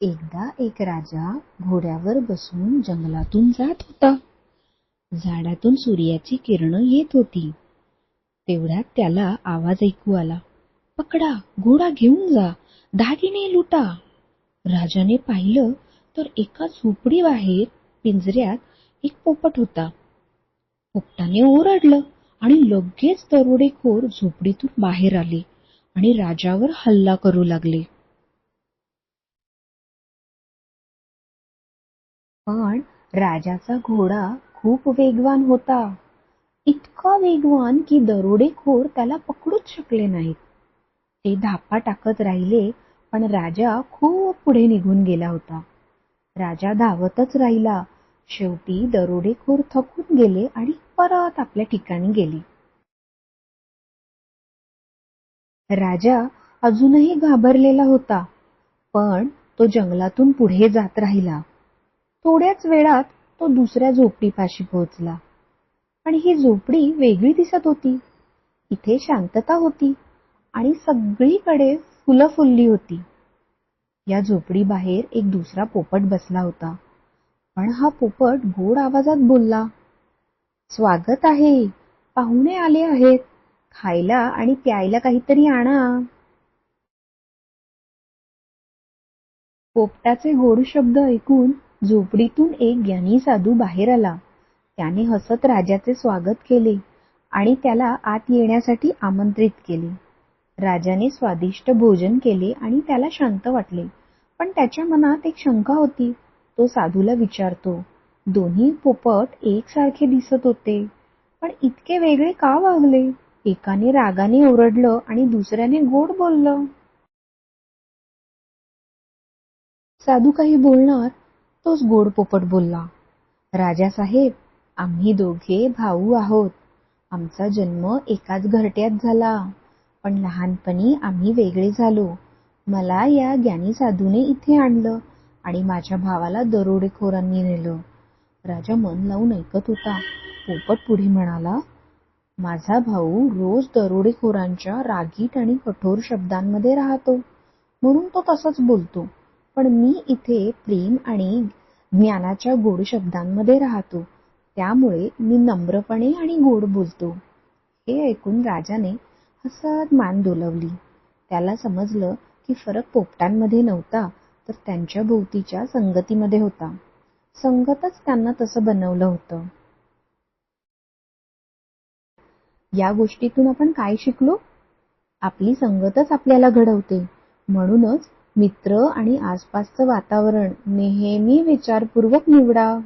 एकदा एक राजा घोड्यावर बसून जंगलातून जात होता. झाडातून सूर्याची किरणं येत होती. तेवढ्यात त्याला आवाज ऐकू आला, पकडा, घोडा घेऊन जा, दागिने लुटा. राजाने पाहिलं तर एका झोपडीबाहेर पिंजऱ्यात एक पोपट होता. पोपटाने ओरडलं आणि लगेच दरोडेखोर झोपडीतून बाहेर आले आणि राजावर हल्ला करू लागले. पण राजाचा घोडा खूप वेगवान होता. इतका वेगवान की दरोडेखोर त्याला पकडूच शकले नाहीत. ते धापा टाकत राहिले, पण राजा खूप पुढे निघून गेला होता. राजा धावतच राहिला. शेवटी दरोडेखोर थकून गेले आणि परत आपल्या ठिकाणी गेले. राजा अजूनही घाबरलेला होता, पण तो जंगलातून पुढे जात राहिला. थोड्याच वेळात तो दुसऱ्या झोपडीपाशी पोहोचला. पण ही झोपडी वेगळी दिसत होती. इथे शांतता होती आणि सगळीकडे फुलं फुलली होती. या झोपडीबाहेर एक दुसरा पोपट बसला होता. पण हा पोपट गोड आवाजात बोलला, स्वागत आहे, पाहुणे आले आहेत, खायला आणि प्यायला काहीतरी आणा. पोपटाचे गोड शब्द ऐकून झोपडीतून एक ज्ञानी साधू बाहेर आला. त्याने हसत राजाचे स्वागत केले आणि त्याला आत येण्यासाठी आमंत्रित केले. राजाने स्वादिष्ट भोजन केले आणि त्याला शांत वाटले. पण त्याच्या मनात एक शंका होती. तो साधूला विचारतो, दोन्ही पोपट एकसारखे दिसत होते, पण इतके वेगळे का वागले? एकाने रागाने ओरडलं आणि दुसऱ्याने गोड बोललं. साधू काही बोलणार, तोच गोड पोपट बोलला, राजासाहेब, आम्ही दोघे भाऊ आहोत. आमचा जन्म एकाच घरट्यात झाला, पण लहानपणी आम्ही वेगळे झालो. मला या ज्ञानी साधूने इथे आणलं आणि माझ्या भावाला दरोडेखोरांनी नेलं. राजा मन लावून ऐकत होता. पोपट पुढे म्हणाला, माझा भाऊ रोज दरोडेखोरांच्या रागीट आणि कठोर शब्दांमध्ये राहतो, म्हणून तो तसंच बोलतो. पण मी इथे प्रेम आणि ज्ञानाच्या गोड शब्दांमध्ये राहतो, त्यामुळे मी नम्रपणे आणि गोड बोलतो. हे ऐकून राजाने हसत मान डोलवली. त्याला समजलं की फरक पोपटांमध्ये नव्हता, तर त्यांच्या भोवतीच्या संगतीमध्ये होता. संगतच त्यांना तसं बनवलं होतं. या गोष्टीतून आपण काय शिकलो? आपली संगतच आपल्याला घडवते. म्हणूनच मित्र आणि आसपासचं वातावरण नेहमी विचारपूर्वक निवडा.